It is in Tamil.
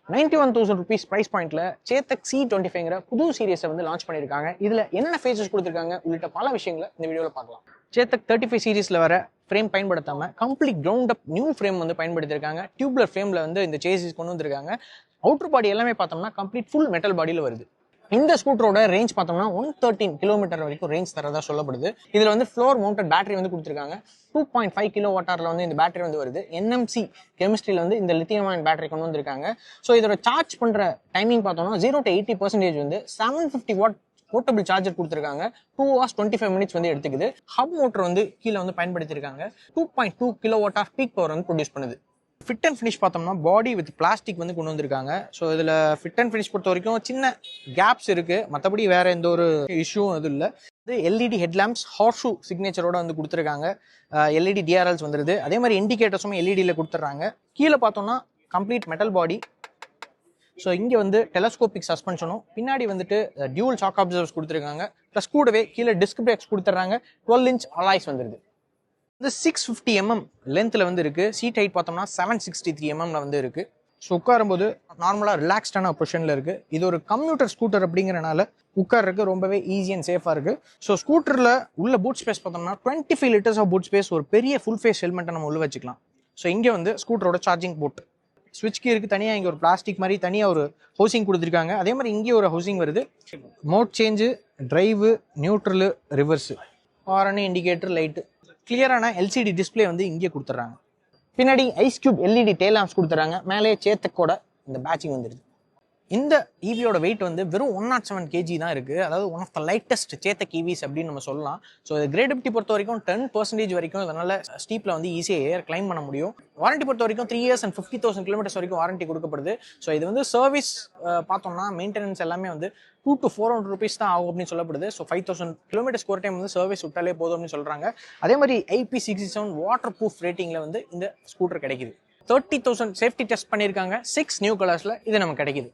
₹91,000 பிரைஸ் பாயிண்ட்ல சேத்தக் C25ங்கிற புது சீரிஸை வந்து லான்ச் பண்ணியிருக்காங்க. இதுல என்னென்ன ஃபீச்சர்ஸ் கொடுத்துருக்காங்க உள்ளிட்ட பல விஷயங்களை இந்த வீடியோவில் பார்க்கலாம். சேத்தக் 35 சீரிஸ்ல வர ஃப்ரேம் பயன்படுத்தாம கம்ப்ளீட் கிரவுண்ட் அப் நியூ ஃப்ரேம் வந்து பயன்படுத்திருக்காங்க. டியூப்லர் ஃப்ரேம்ல வந்து இந்த சேசிஸ் கொண்டு வந்திருக்காங்க. அவுட்டர் பாடி எல்லாமே பார்த்தோம்னா கம்ப்ளீட் ஃபுல் மெட்டல் பாடியில் வருது. இந்த ஸ்கூட்டரோட ரேஞ்ச் பார்த்தோம்னா 113 கிலோமீட்டர் வரைக்கும் ரேஞ்ச் தரதா சொல்லப்படுது. இதுல வந்து ஃப்ளோர் மவுண்டட் பேட்டரி வந்து கொடுத்துருக்காங்க. 2.5 கிலோவாட்டார்ல வந்து இந்த பேட்டரி வந்து வருது. NMC கெமிஸ்ட்ரியில வந்து இந்த லித்தியம் அயன் பேட்டரி கொண்டு வந்திருக்காங்க. ஸோ இதோட சார்ஜ் பண்ற டைமிங் பார்த்தோம்னா 0 to 80% வந்து 750 வாட் போர்ட்டபிள் சார்ஜர் கொடுத்துருக்காங்க. 2 hours 25 minutes வந்து எடுத்துக்குது. ஹப் மோட்டர் வந்து கீழே வந்து பயன்படுத்திருக்காங்க. 2.2 கிலோவாட்டார் பீக் பவர் வந்து ப்ரொடியூஸ் பண்ணுது. ஃபிட் அண்ட் ஃபினிஷ் பார்த்தோம்னா பாடி வித் பிளாஸ்டிக் வந்து கொண்டு வந்திருக்காங்க. ஸோ இதில் ஃபிட் அண்ட் ஃபினிஷ் பொறுத்த வரைக்கும் சின்ன கேப்ஸ் இருக்கு, மற்றபடி வேற எந்த ஒரு இஷ்யூவும் இது இல்லை. இது LED ஹெட்லாம்ப்ஸ் ஹார்ஷூ சிக்னேச்சரோட வந்து கொடுத்துருக்காங்க. LED DRLs வந்துருது. அதே மாதிரி இண்டிகேட்டர்ஸும் LEDயில் கொடுத்துட்றாங்க. கீழே பார்த்தோம்னா கம்ப்ளீட் மெட்டல் பாடி. ஸோ இங்கே வந்து டெலஸ்கோபிக் சஸ்பென்ஷனும் பின்னாடி வந்துட்டு டியூவல் ஷாக் அப்சர்வர்ஸ் கொடுத்துருக்காங்க. ப்ளஸ் கூடவே கீழே டிஸ்க் பிரேக்ஸ் கொடுத்துட்றாங்க. 12-inch அலாய்ஸ் வந்துருது. இது 650 mm லென்த்தில் வந்து இருக்கு. சீட் ஹைட் பார்த்தோம்னா 763 mm வந்து இருக்கு. ஸோ உட்காரும்போது நார்மலாக ரிலாக்ஸ்டான பொசிஷனில் இருக்கு. இது ஒரு கம்யூட்டர் ஸ்கூட்டர் அப்படிங்கிறனால உட்கார்றதுக்கு ரொம்பவே ஈஸி அண்ட் சேஃபாக இருக்கு. ஸோ ஸ்கூட்டரில் உள்ள பூட் ஸ்பேஸ் பார்த்தோம்னா 25 liters ஆஃப் பூட் ஸ்பேஸ், ஒரு பெரிய ஃபுல் ஃபேஸ் ஹெல்மெட்டை நம்ம உள்ள வச்சுக்கலாம். ஸோ இங்கே வந்து ஸ்கூட்டரோட சார்ஜிங் போர்ட், ஸ்விட்ச் கீருக்கு தனியாக இங்கே ஒரு பிளாஸ்டிக் மாதிரி தனியாக ஒரு ஹவுசிங் கொடுத்துருக்காங்க. அதே மாதிரி இங்கே ஒரு ஹவுசிங் வருது. Mode change, drive, neutral, reverse, horn, indicator, light, கிளியரான LCD டிஸ்பிளே வந்து இங்கே கொடுத்துட்றாங்க. பின்னாடி ice cube LED tail lamps கொடுத்துறாங்க. மேலே சேத்தக்கோட இந்த பேட்சிங் வந்துடுது. இந்த ஈவியோட வெயிட் வந்து வெறும் 107 kg தான் இருக்கு. அதாவது one of the lightest Chetak EVs அப்படின்னு நம்ம சொல்லலாம். ஸோ கிரேடபிலிட்டி பொறுத்த வரைக்கும் 10% வரைக்கும் இதனால ஸ்டீப்ல வந்து ஈஸியாக ஏர் கிளைம் பண்ண முடியும். வாரண்டி பொறுத்த வரைக்கும் 3 years and 50,000 kilometers வரைக்கும் வாரண்டி கொடுக்கப்படுது. ஸோ இது வந்து சர்வீஸ் பார்த்தோம்னா மெயின்டெனன்ஸ் எல்லாமே வந்து $200 to $400 தான் ஆகும் அப்படின்னு சொல்லப்படுது. ஸோ 5,000 kilometers ஒரு டைம் வந்து சர்வீஸ் விட்டாலே போதும் அப்படின்னு சொல்றாங்க. அதே மாதிரி IP67 வாட்டர் ப்ரூஃப் ரேட்டிங்ல வந்து இந்த ஸ்கூட்டர் கிடைக்குது. 30,000 சேஃப்டி டெஸ்ட் பண்ணியிருக்காங்க. 6 நியூ கலர்ஸ்ல இது நமக்கு கிடைக்குது.